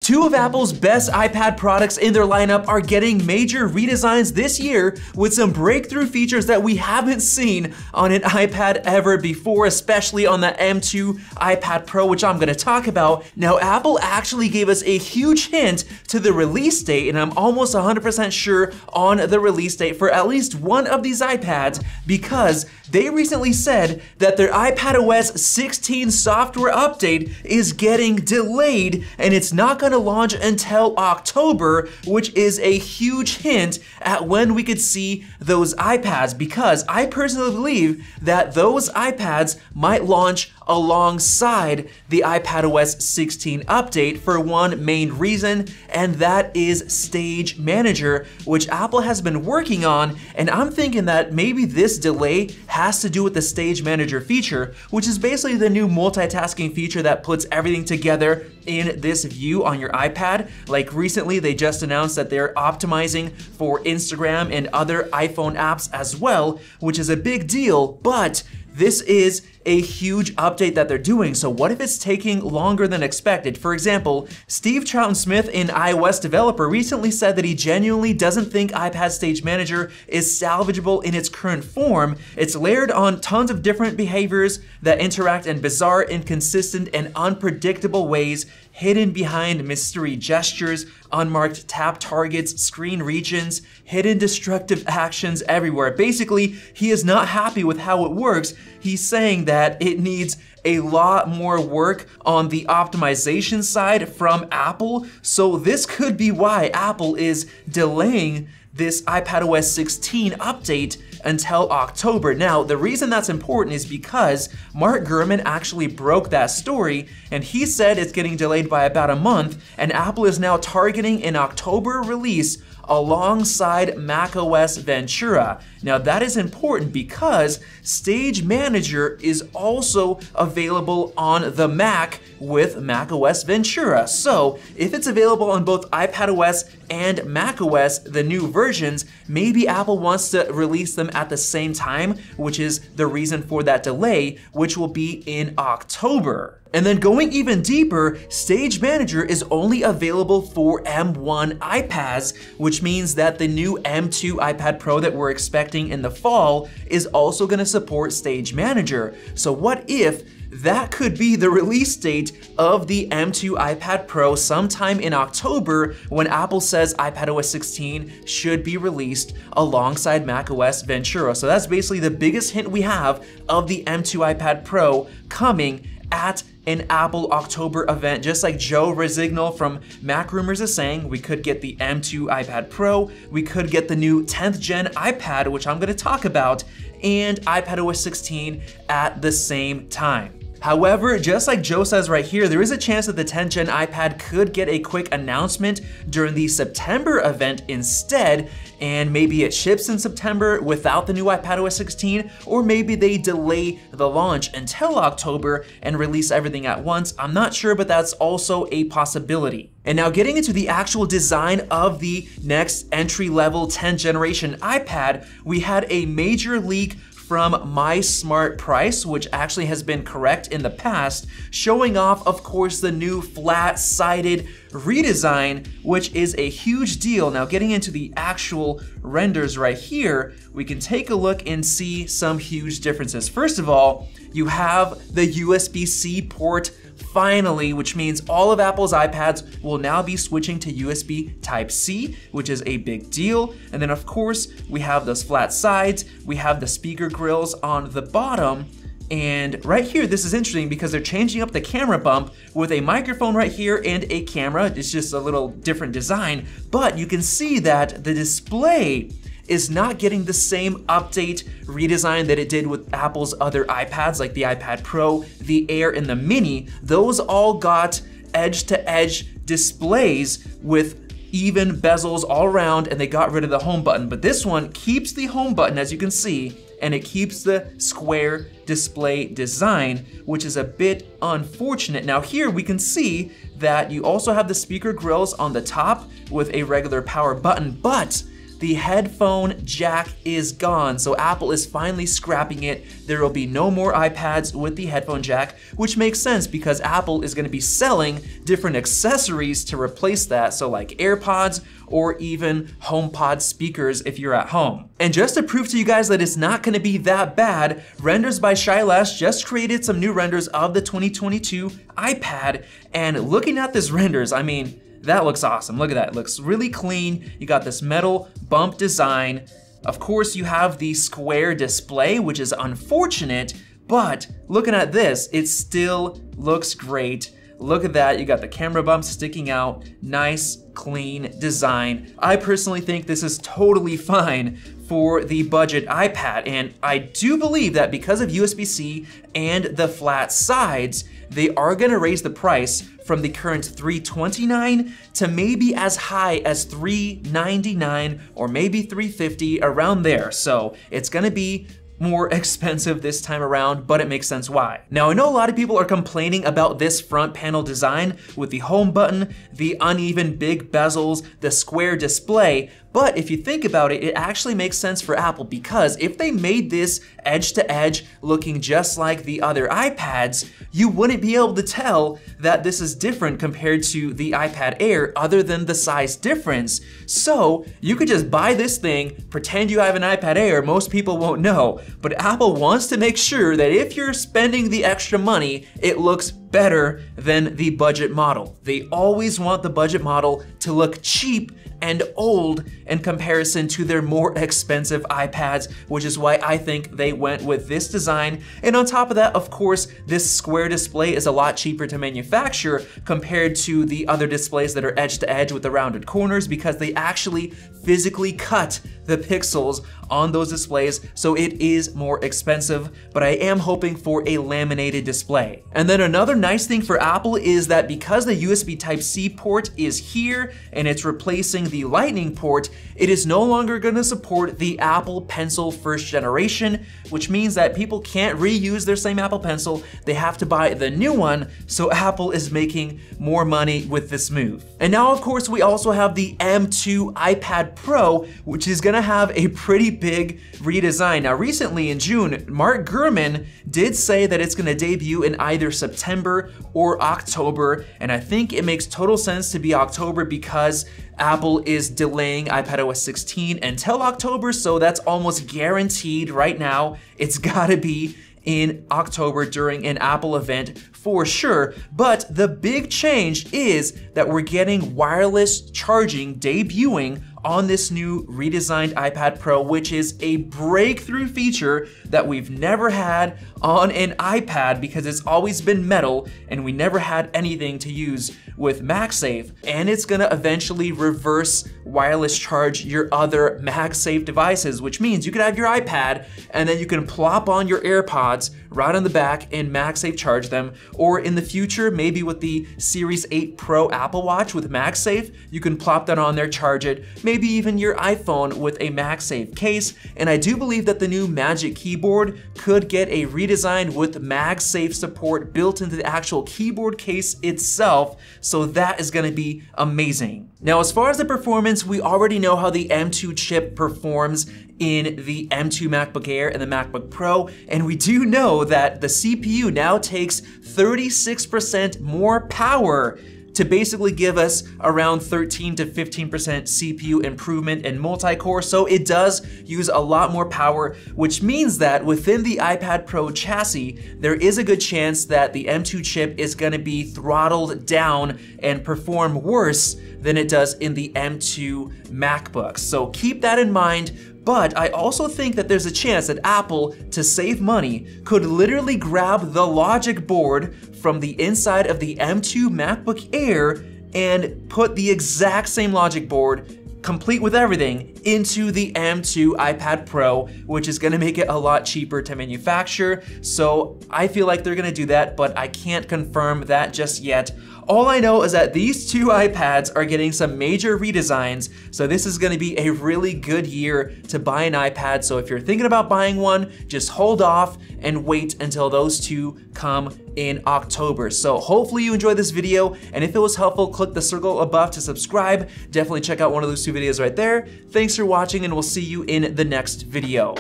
Two of Apple's best iPad products in their lineup are getting major redesigns this year with some breakthrough features that we haven't seen on an iPad ever before, especially on the M2 iPad Pro, which I'm gonna talk about. Now, Apple actually gave us a huge hint to the release date, and I'm almost 100% sure on the release date for at least one of these iPads, because they recently said that their iPadOS 16 software update is getting delayed, and it's not gonna launch until October, which is a huge hint at when we could see those iPads, because I personally believe that those iPads might launch alongside the iPadOS 16 update for one main reason, and that is Stage Manager, which Apple has been working on, and I'm thinking that maybe this delay has to do with the Stage Manager feature, which is basically the new multitasking feature that puts everything together in this view on your iPad. Like recently, they just announced that they're optimizing for Instagram and other iPhone apps as well, which is a big deal, but this is a huge update that they're doing. So what if it's taking longer than expected? For example, Steve Troughton-Smith, an iOS developer, recently said that he genuinely doesn't think iPad Stage Manager is salvageable in its current form. It's layered on tons of different behaviors that interact in bizarre, inconsistent, and unpredictable ways, hidden behind mystery gestures, unmarked tap targets, screen regions, hidden destructive actions everywhere. Basically, he is not happy with how it works. He's saying that it needs a lot more work on the optimization side from Apple. So this could be why Apple is delaying this iPadOS 16 update until October. Now, the reason that's important is because Mark Gurman actually broke that story, and he said it's getting delayed by about a month, and Apple is now targeting an October release alongside macOS Ventura. Now that is important because Stage Manager is also available on the Mac with macOS Ventura. So if it's available on both iPadOS and macOS, the new versions, maybe Apple wants to release them at the same time, which is the reason for that delay, which will be in October. And then going even deeper, Stage Manager is only available for M1 iPads, which means that the new M2 iPad Pro that we're expecting in the fall is also gonna support Stage Manager. So what if that could be the release date of the M2 iPad Pro sometime in October, when Apple says iPadOS 16 should be released alongside macOS Ventura. So that's basically the biggest hint we have of the M2 iPad Pro coming at an Apple October event. Just like Joe Rosignol from Mac Rumors is saying, we could get the M2 iPad Pro, we could get the new 10th gen iPad, which I'm gonna talk about, and iPadOS 16 at the same time. However, just like Joe says right here, there is a chance that the 10th gen iPad could get a quick announcement during the September event instead, and maybe it ships in September without the new iPadOS 16, or maybe they delay the launch until October and release everything at once. I'm not sure, but that's also a possibility. And now getting into the actual design of the next entry-level 10th generation iPad, we had a major leak from My Smart Price, which actually has been correct in the past, showing off, of course, the new flat-sided redesign, which is a huge deal. Now getting into the actual renders right here, we can take a look and see some huge differences. First of all, you have the USB-C port finally, which means all of Apple's iPads will now be switching to USB Type-C, which is a big deal. And then of course, we have those flat sides, we have the speaker grills on the bottom, and right here, this is interesting because they're changing up the camera bump with a microphone right here and a camera. It's just a little different design, but you can see that the display is not getting the same update redesign that it did with Apple's other iPads, like the iPad Pro, the Air, and the Mini. Those all got edge-to-edge displays with even bezels all around, and they got rid of the home button. But this one keeps the home button, as you can see, and it keeps the square display design, which is a bit unfortunate. Now here we can see that you also have the speaker grills on the top with a regular power button, but the headphone jack is gone. So Apple is finally scrapping it. There will be no more iPads with the headphone jack, which makes sense because Apple is going to be selling different accessories to replace that. So like AirPods or even HomePod speakers if you're at home. And just to prove to you guys that it's not going to be that bad, Renders by Shailesh just created some new renders of the 2022 iPad. And looking at this renders, I mean, that looks awesome. Look at that, it looks really clean. You got this metal bump design. Of course, you have the square display, which is unfortunate, but looking at this, it still looks great. Look at that, you got the camera bump sticking out, nice, clean design. I personally think this is totally fine for the budget iPad, and I do believe that because of USB-C and the flat sides, they are gonna raise the price from the current $329 to maybe as high as $399 or maybe $350, around there. So it's gonna be more expensive this time around, but it makes sense why. Now, I know a lot of people are complaining about this front panel design with the home button, the uneven big bezels, the square display, but if you think about it, it actually makes sense for Apple, because if they made this edge to edge looking just like the other iPads, you wouldn't be able to tell that this is different compared to the iPad Air other than the size difference. So you could just buy this thing, pretend you have an iPad Air, most people won't know, but Apple wants to make sure that if you're spending the extra money, it looks better than the budget model. They always want the budget model to look cheap and old in comparison to their more expensive iPads, which is why I think they went with this design. And on top of that, of course, this square display is a lot cheaper to manufacture compared to the other displays that are edge to edge with the rounded corners, because they actually physically cut the pixels on those displays, so it is more expensive, but I am hoping for a laminated display. And then another nice thing for Apple is that because the USB Type-C port is here and it's replacing the Lightning port, it is no longer going to support the Apple Pencil first generation, which means that people can't reuse their same Apple Pencil, they have to buy the new one, so Apple is making more money with this move. And now, of course, we also have the M2 iPad Pro, which is gonna have a pretty big redesign. Now, recently in June, Mark Gurman did say that it's gonna debut in either September or October, and I think it makes total sense to be October because Apple is delaying iPadOS 16 until October, so that's almost guaranteed right now. It's gotta be in October during an Apple event for sure. But the big change is that we're getting wireless charging debuting on this new redesigned iPad Pro, which is a breakthrough feature that we've never had on an iPad because it's always been metal and we never had anything to use with MagSafe. And it's gonna eventually reverse wireless charge your other MagSafe devices, which means you could have your iPad and then you can plop on your AirPods right on the back and MagSafe charge them. Or in the future, maybe with the Series 8 Pro Apple Watch with MagSafe, you can plop that on there, charge it, maybe even your iPhone with a MagSafe case. And I do believe that the new Magic Keyboard could get a redesign with MagSafe support built into the actual keyboard case itself, so that is gonna be amazing. Now, as far as the performance, we already know how the M2 chip performs in the M2 MacBook Air and the MacBook Pro, and we do know that the CPU now takes 36% more power to basically give us around 13 to 15% CPU improvement in multi-core, so it does use a lot more power, which means that within the iPad Pro chassis, there is a good chance that the M2 chip is gonna be throttled down and perform worse than it does in the M2 MacBook. So keep that in mind. But I also think that there's a chance that Apple, to save money, could literally grab the logic board from the inside of the M2 MacBook Air and put the exact same logic board, complete with everything, into the M2 iPad Pro, which is gonna make it a lot cheaper to manufacture. So I feel like they're gonna do that, but I can't confirm that just yet. All I know is that these two iPads are getting some major redesigns, so this is gonna be a really good year to buy an iPad. So if you're thinking about buying one, just hold off and wait until those two come in October. So hopefully you enjoyed this video, and if it was helpful, click the circle above to subscribe. Definitely check out one of those two videos right there. Thanks for watching, and we'll see you in the next video.